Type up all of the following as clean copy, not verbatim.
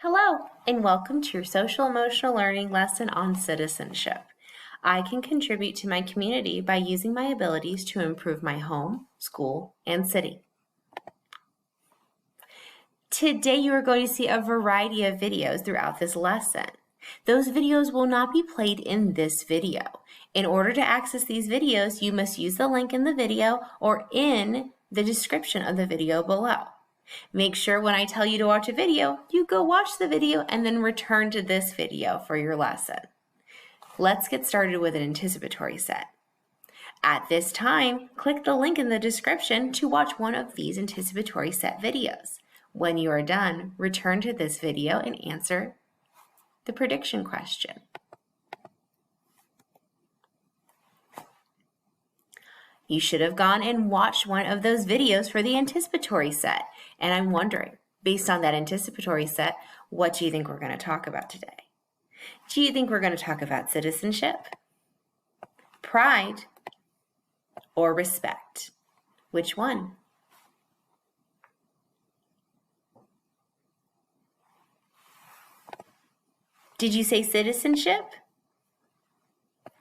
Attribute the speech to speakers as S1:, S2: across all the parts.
S1: Hello, and welcome to your social emotional learning lesson on citizenship. I can contribute to my community by using my abilities to improve my home, school, and city. Today you are going to see a variety of videos throughout this lesson. Those videos will not be played in this video. In order to access these videos, you must use the link in the video or in the description of the video below. Make sure when I tell you to watch a video, you go watch the video and then return to this video for your lesson. Let's get started with an anticipatory set. At this time, click the link in the description to watch one of these anticipatory set videos. When you are done, return to this video and answer the prediction question. You should have gone and watched one of those videos for the anticipatory set. And I'm wondering, based on that anticipatory set, what do you think we're going to talk about today? Do you think we're going to talk about citizenship, pride, or respect? Which one? Did you say citizenship?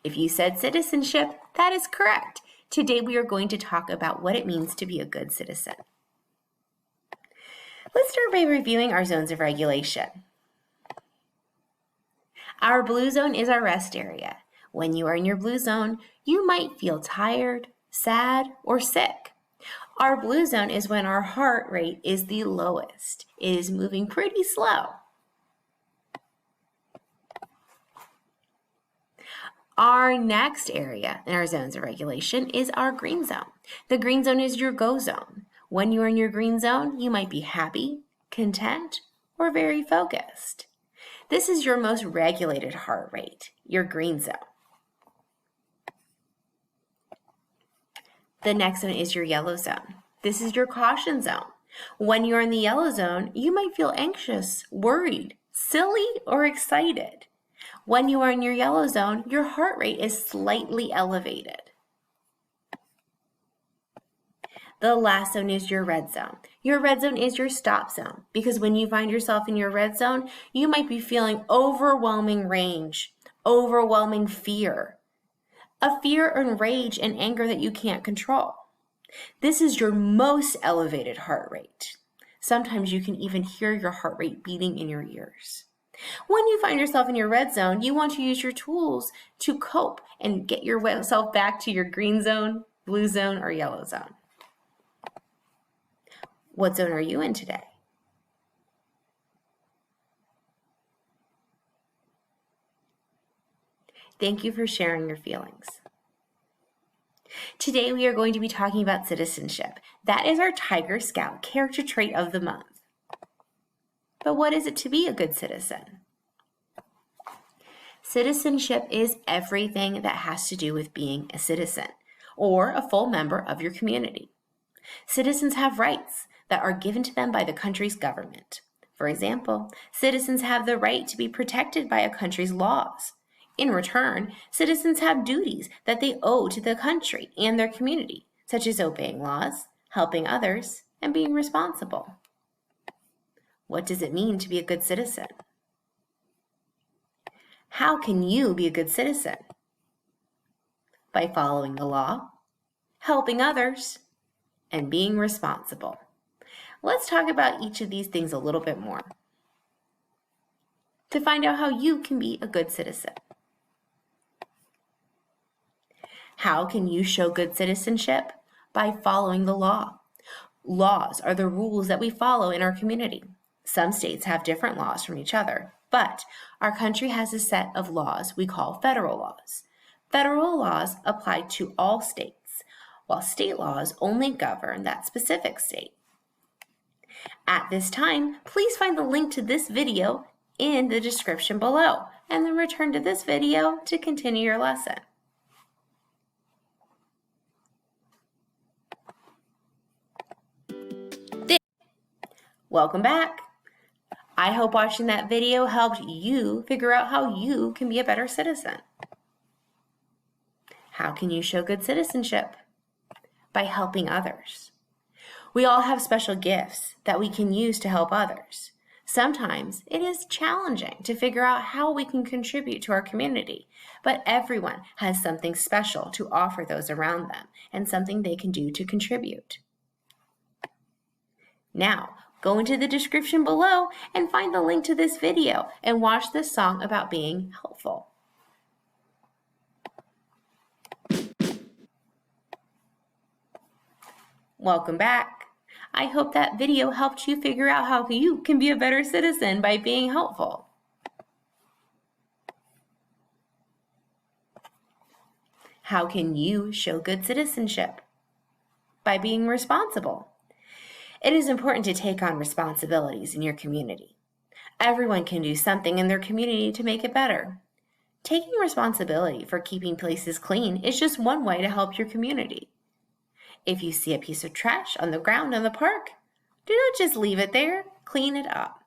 S1: If you said citizenship, that is correct. Today we are going to talk about what it means to be a good citizen. Let's start by reviewing our zones of regulation. Our blue zone is our rest area. When you are in your blue zone, you might feel tired, sad, or sick. Our blue zone is when our heart rate is the lowest. It is moving pretty slow. Our next area in our zones of regulation is our green zone. The green zone is your go zone. When you're in your green zone, you might be happy, content, or very focused. This is your most regulated heart rate, your green zone. The next zone is your yellow zone. This is your caution zone. When you're in the yellow zone, you might feel anxious, worried, silly, or excited. When you are in your yellow zone, your heart rate is slightly elevated. The last zone is your red zone. Your red zone is your stop zone because when you find yourself in your red zone, you might be feeling overwhelming rage, overwhelming fear, a fear and rage and anger that you can't control. This is your most elevated heart rate. Sometimes you can even hear your heart rate beating in your ears. When you find yourself in your red zone, you want to use your tools to cope and get yourself back to your green zone, blue zone, or yellow zone. What zone are you in today? Thank you for sharing your feelings. Today we are going to be talking about citizenship. That is our Tiger Scout character trait of the month. But what is it to be a good citizen? Citizenship is everything that has to do with being a citizen or a full member of your community. Citizens have rights that are given to them by the country's government. For example, citizens have the right to be protected by a country's laws. In return, citizens have duties that they owe to the country and their community, such as obeying laws, helping others, and being responsible. What does it mean to be a good citizen? How can you be a good citizen? By following the law, helping others, and being responsible. Let's talk about each of these things a little bit more to find out how you can be a good citizen. How can you show good citizenship? By following the law. Laws are the rules that we follow in our community. Some states have different laws from each other, but our country has a set of laws we call federal laws. Federal laws apply to all states, while state laws only govern that specific state. At this time, please find the link to this video in the description below, and then return to this video to continue your lesson. Welcome back. I hope watching that video helped you figure out how you can be a better citizen. How can you show good citizenship? By helping others. We all have special gifts that we can use to help others. Sometimes it is challenging to figure out how we can contribute to our community, but everyone has something special to offer those around them and something they can do to contribute. Now, go into the description below and find the link to this video and watch this song about being helpful. Welcome back. I hope that video helped you figure out how you can be a better citizen by being helpful. How can you show good citizenship? By being responsible. It is important to take on responsibilities in your community. Everyone can do something in their community to make it better. Taking responsibility for keeping places clean is just one way to help your community. If you see a piece of trash on the ground in the park, do not just leave it there, clean it up.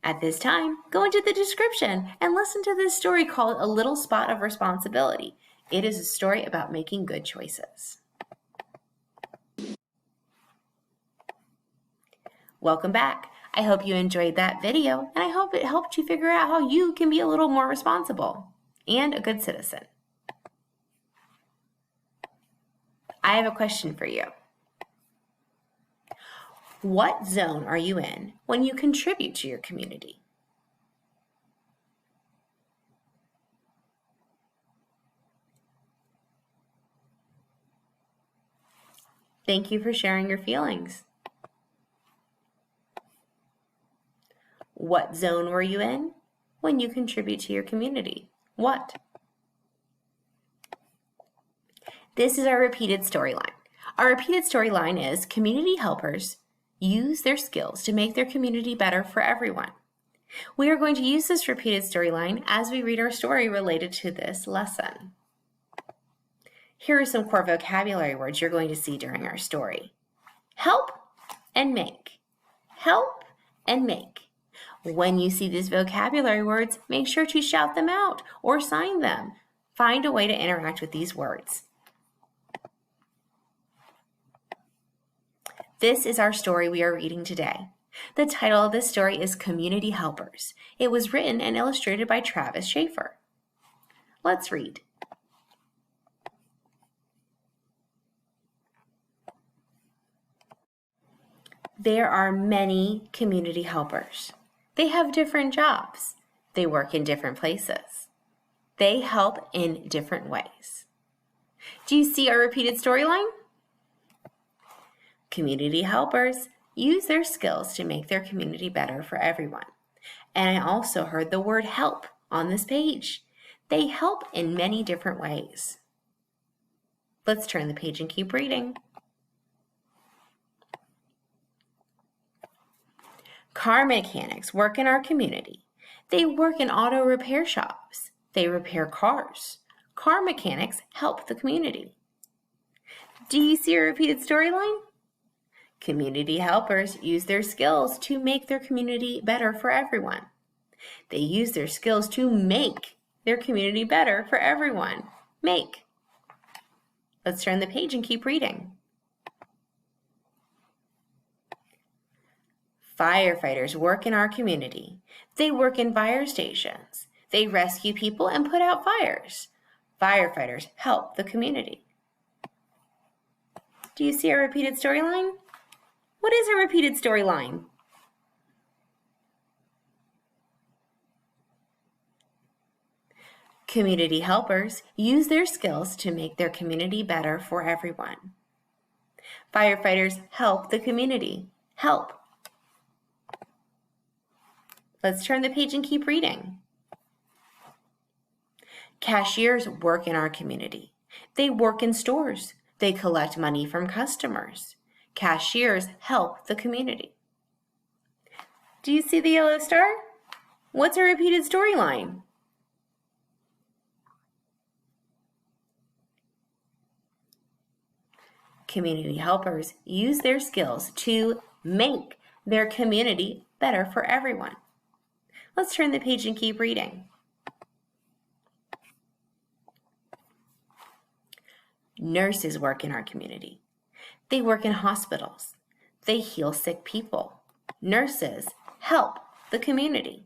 S1: At this time, go into the description and listen to this story called A Little Spot of Responsibility. It is a story about making good choices. Welcome back. I hope you enjoyed that video, and I hope it helped you figure out how you can be a little more responsible and a good citizen. I have a question for you. What zone are you in when you contribute to your community? Thank you for sharing your feelings. What zone were you in when you contribute to your community? What? This is our repeated storyline. Our repeated storyline is community helpers use their skills to make their community better for everyone. We are going to use this repeated storyline as we read our story related to this lesson. Here are some core vocabulary words you're going to see during our story. Help and make. Help and make. When you see these vocabulary words, make sure to shout them out or sign them. Find a way to interact with these words. This is our story we are reading today. The title of this story is Community Helpers. It was written and illustrated by Travis Schaefer. Let's read. There are many community helpers. They have different jobs. They work in different places. They help in different ways. Do you see our repeated storyline? Community helpers use their skills to make their community better for everyone. And I also heard the word help on this page. They help in many different ways. Let's turn the page and keep reading. Car mechanics work in our community. They work in auto repair shops. They repair cars. Car mechanics help the community. Do you see a repeated storyline? Community helpers use their skills to make their community better for everyone. They use their skills to make their community better for everyone. Make. Let's turn the page and keep reading. Firefighters work in our community. They work in fire stations. They rescue people and put out fires. Firefighters help the community. Do you see a repeated storyline? What is a repeated storyline? Community helpers use their skills to make their community better for everyone. Firefighters help the community. Help. Let's turn the page and keep reading. Cashiers work in our community. They work in stores. They collect money from customers. Cashiers help the community. Do you see the yellow star? What's a repeated storyline? Community helpers use their skills to make their community better for everyone. Let's turn the page and keep reading. Nurses work in our community. They work in hospitals. They heal sick people. Nurses help the community.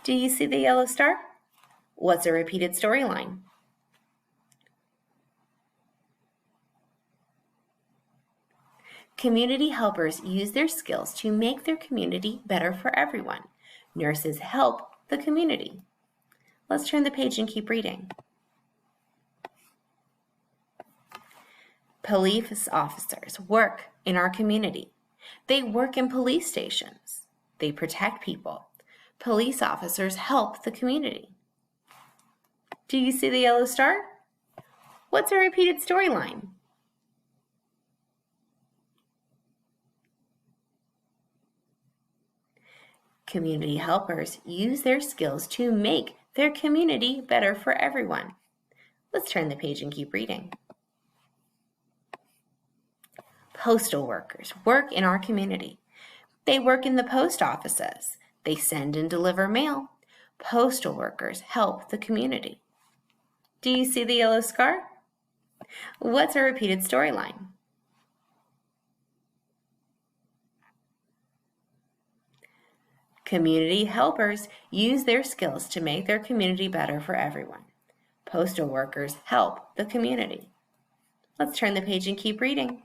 S1: Do you see the yellow star? What's a repeated storyline? Community helpers use their skills to make their community better for everyone. Nurses help the community. Let's turn the page and keep reading. Police officers work in our community. They work in police stations. They protect people. Police officers help the community. Do you see the yellow star? What's a repeated storyline? Community helpers use their skills to make their community better for everyone. Let's turn the page and keep reading. Postal workers work in our community. They work in the post offices. They send and deliver mail. Postal workers help the community. Do you see the yellow scar? What's a repeated storyline? Community helpers use their skills to make their community better for everyone. Postal workers help the community. Let's turn the page and keep reading.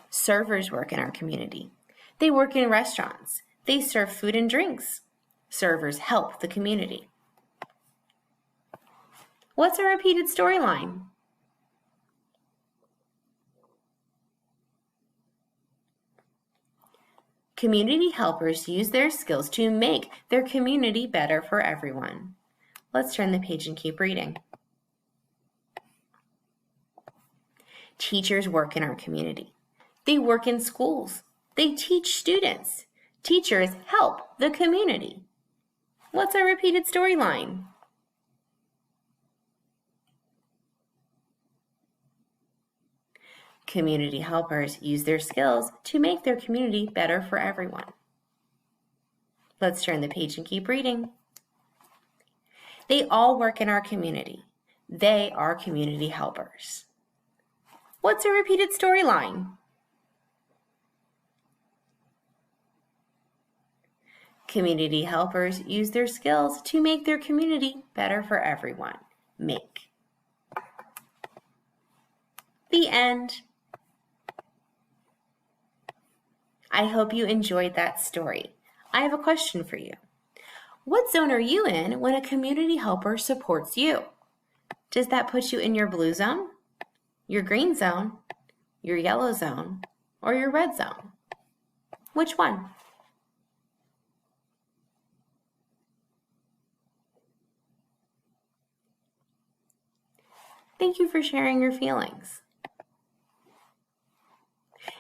S1: Servers work in our community. They work in restaurants. They serve food and drinks. Servers help the community. What's a repeated storyline? Community helpers use their skills to make their community better for everyone. Let's turn the page and keep reading. Teachers work in our community. They work in schools. They teach students. Teachers help the community. What's a repeated storyline? Community helpers use their skills to make their community better for everyone. Let's turn the page and keep reading. They all work in our community. They are community helpers. What's a repeated storyline? Community helpers use their skills to make their community better for everyone. Make. The end. I hope you enjoyed that story. I have a question for you. What zone are you in when a community helper supports you? Does that put you in your blue zone, your green zone, your yellow zone, or your red zone? Which one? Thank you for sharing your feelings.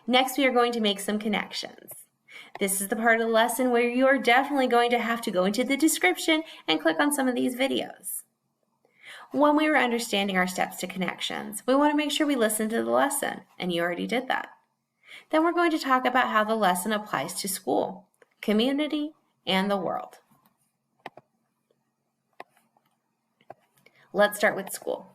S1: Next, we are going to make some connections. This is the part of the lesson where you are definitely going to have to go into the description and click on some of these videos. When we were understanding our steps to connections, we want to make sure we listen to the lesson, and you already did that. Then we're going to talk about how the lesson applies to school, community, and the world. Let's start with school.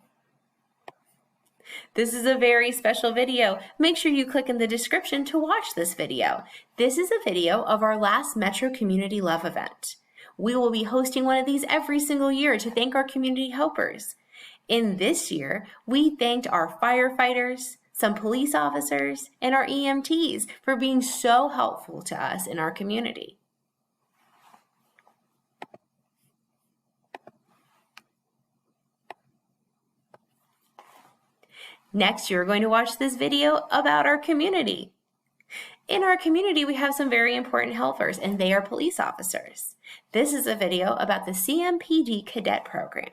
S1: This is a very special video. Make sure you click in the description to watch this video. This is a video of our last Metro Community Love event. We will be hosting one of these every single year to thank our community helpers. In this year, we thanked our firefighters, some police officers, and our EMTs for being so helpful to us in our community. Next, you're going to watch this video about our community. In our community, we have some very important helpers, and they are police officers. This is a video about the CMPD Cadet Program.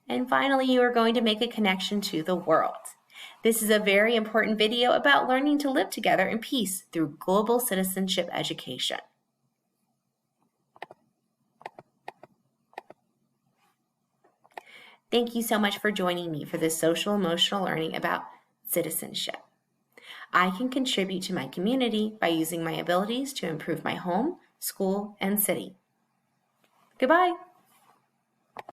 S1: And finally, you are going to make a connection to the world. This is a very important video about learning to live together in peace through global citizenship education. Thank you so much for joining me for this social emotional learning about citizenship. I can contribute to my community by using my abilities to improve my home, school, and city. Goodbye.